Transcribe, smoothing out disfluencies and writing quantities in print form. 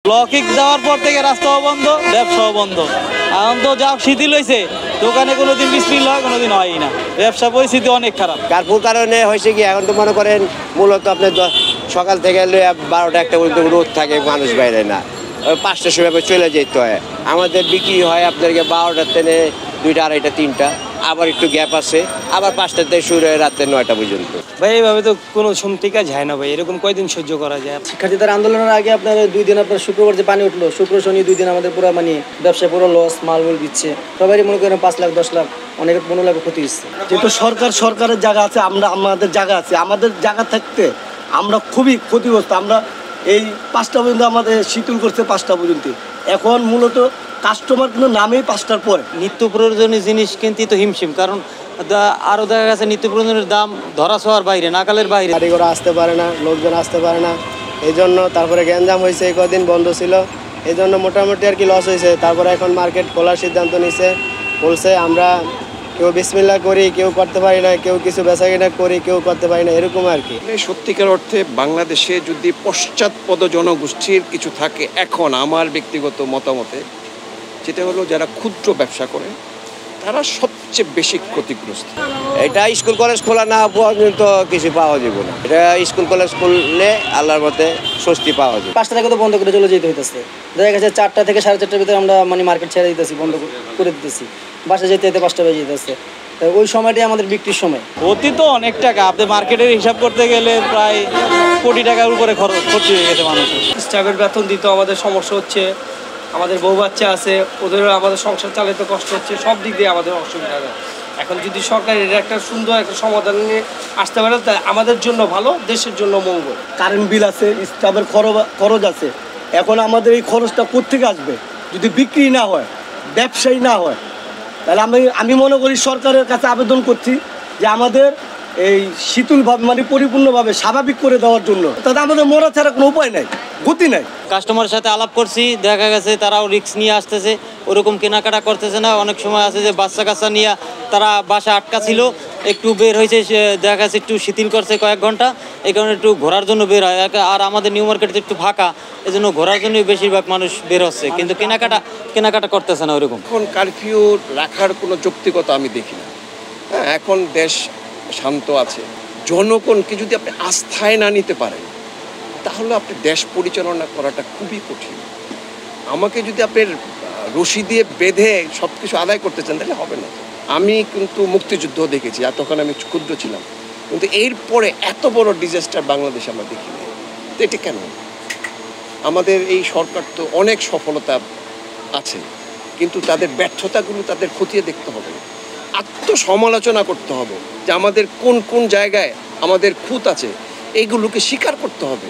Blocking দেওয়ার পর থেকে রাস্তাও বন্ধ, ব্যবসাও বন্ধ। এখন তো যা শিথিল হয়েছে, দোকানে কোনোদিন বিক্রি হয়, কোনোদিন হয়ই না। ব্যবসা পরিস্থিতি অনেক খারাপ। কারফুর কারণে হয়েছে কি, এখন তো মনে করেন মূলত আপনার সকাল থেকে 12টা 1টা পর্যন্ত রোদ থাকে, মানুষ বাইরে না, 5টার সময় চলে যেতে হয়। আমাদের বিক্রি হয় আপনাদেরকে 12টার থেকে 2টা 2:30 3টা, আবার একটু গ্যাপ আছে, আবার 5টা থেকে শুরু হয় রাতে 9টা পর্যন্ত। ভাই এইভাবে তো কোনো সমতিকা যায় না ভাই, এরকম কয়দিন সহ্য করা যায়? শিক্ষার্থীদের আন্দোলনের আগে আপনার 2 দিন আপনার শুক্রবার যে পানি উঠলো, শুক্র শনি 2 দিন আমাদের পুরো মানে ব্যবসায় পুরো লস, মালমূল দিচ্ছে সবারই মনে করেন 5 লাখ 10 লাখ, অনেকের 15 লাখ ক্ষতি হচ্ছে। যেহেতু সরকারের জায়গা আছে, আমাদের জায়গা আছে, আমাদের জায়গা থাকতে আমরা খুবই ক্ষতিগ্রস্ত। আমরা এই 5টা পর্যন্ত আমাদের শীতল করছে, 5টা পর্যন্ত। এখন মূলত কাস্টমার কিন্তু নামেই 5টার পরে। নিত্য প্রয়োজনীয় জিনিস কিনতে তো হিমশিম, কারণ আরও দেখা গেছে নিত্য প্রয়োজনের দাম ধরা ছোঁয়ার বাইরে, নাগালের বাইরে। গাড়ি ঘোড়া আসতে পারে না, লোকজন আসতে পারে না, এই জন্য তারপরে গ্যাঞ্জাম হয়েছে, এই কদিন বন্ধ ছিল, এই জন্য মোটামুটি আর কি লস হয়েছে। তারপরে এখন মার্কেট খোলার সিদ্ধান্ত নিছে, বলছে আমরা কেউ বিসমিল্লাহ করি, কেউ করতে পারি না, কেউ কিছু বেচাকেনা করি, কেউ করতে পারি না, এরকম আর কি। সত্যিকার অর্থে বাংলাদেশে যদি পশ্চাৎপদ জনগোষ্ঠীর কিছু থাকে এখন আমার ব্যক্তিগত মতামতে, যেটা হলো যারা ক্ষুদ্র ব্যবসা করে তারা সবচেয়ে বেশি ক্ষতিগ্রস্ত। এটা স্কুল কলেজ খোলা না পর্যন্ত কিছু পাওয়া যাবে না। এটা স্কুল কলেজ খুললে আল্লাহর মতে স্বস্তি পাওয়া যাবে। 5টা থেকে তো বন্ধ করে চলে যেতে হইতেছে, দেখা গেছে 4টা থেকে 4:30টার ভিতরে আমরা মানে মার্কেট ছেড়ে দিতেছি, বন্ধ করে দিতেছি, বাসায় যেতে যেতে 5টা বেজে যেতেছে। ওই সময়টাই আমাদের বিক্রির সময়। অতি তো অনেক টাকা, আপনি মার্কেটের হিসাব করতে গেলে প্রায় কোটি টাকার উপরে ক্ষতি হয়ে গেছে মানুষের। স্টাফের বেতন দিতে আমাদের সমস্যা হচ্ছে, আমাদের বউ বাচ্চা আছে, ওদেরও আমাদের সংসার চালাতে কষ্ট হচ্ছে, সব দিক দিয়ে আমাদের অসুবিধা হয়। এখন যদি সরকার এর একটা সুন্দর একটা সমাধান নিয়ে আসতে পারে, তাই আমাদের জন্য ভালো, দেশের জন্য মঙ্গল। কারেন্ট বিল আছে, স্টাফের খরচ আছে। এখন আমাদের এই খরচটা কোত্থেকে আসবে যদি বিক্রি না হয়, ব্যবসায়ী না হয়? তাহলে আমি মনে করি সরকারের কাছে আবেদন করছি যে আমাদের এই শীতলভাবে মানে পরিপূর্ণভাবে স্বাভাবিক করে দেওয়ার জন্য। তাতে আমাদের মরা ছাড়া কোনো উপায় নাই, গতি নাই। কাস্টমারের সাথে আলাপ করছি, দেখা গেছে তারাও রিস্ক নিয়ে আসতেছে, ওরকম কেনাকাটা করতেছে না। অনেক সময় আছে যে বাচ্চা কাচ্চা নিয়ে তারা বাসা আটকা ছিল, একটু বের হয়েছে, দেখা গেছে একটু শিথিল করছে কয়েক ঘন্টা, এই কারণে একটু ঘোরার জন্য বের হয়। আর আমাদের নিউ মার্কেট একটু ফাঁকা, এই জন্য ঘোরার জন্যই বেশিরভাগ মানুষ বের হচ্ছে, কিন্তু কেনাকাটা করতেছে না ওরকম। এখন কারফিউ রাখার কোনো যৌক্তিকতা আমি দেখি না। হ্যাঁ, এখন দেশ শান্ত আছে, জনগণকে যদি আপনি আস্থায় না নিতে পারেন তাহলে আপনি দেশ পরিচালনা করাটা খুবই কঠিন। আমাকে যদি আপনি রশি দিয়ে বেঁধে সব কিছু আদায় করতে চান তাহলে হবে না। আমি কিন্তু মুক্তিযুদ্ধ দেখেছি, আর তখন আমি ক্ষুদ্র ছিলাম, কিন্তু এরপরে এত বড় ডিজাস্টার বাংলাদেশে আমরা দেখিনি। তো এটা কেন? আমাদের এই সরকার তো অনেক সফলতা আছে, কিন্তু তাদের ব্যর্থতাগুলো তাদের খতিয়ে দেখতে হবে, আত্মসমালোচনা করতে হবে যে আমাদের কোন কোন জায়গায় আমাদের খুঁত আছে, এইগুলোকে স্বীকার করতে হবে।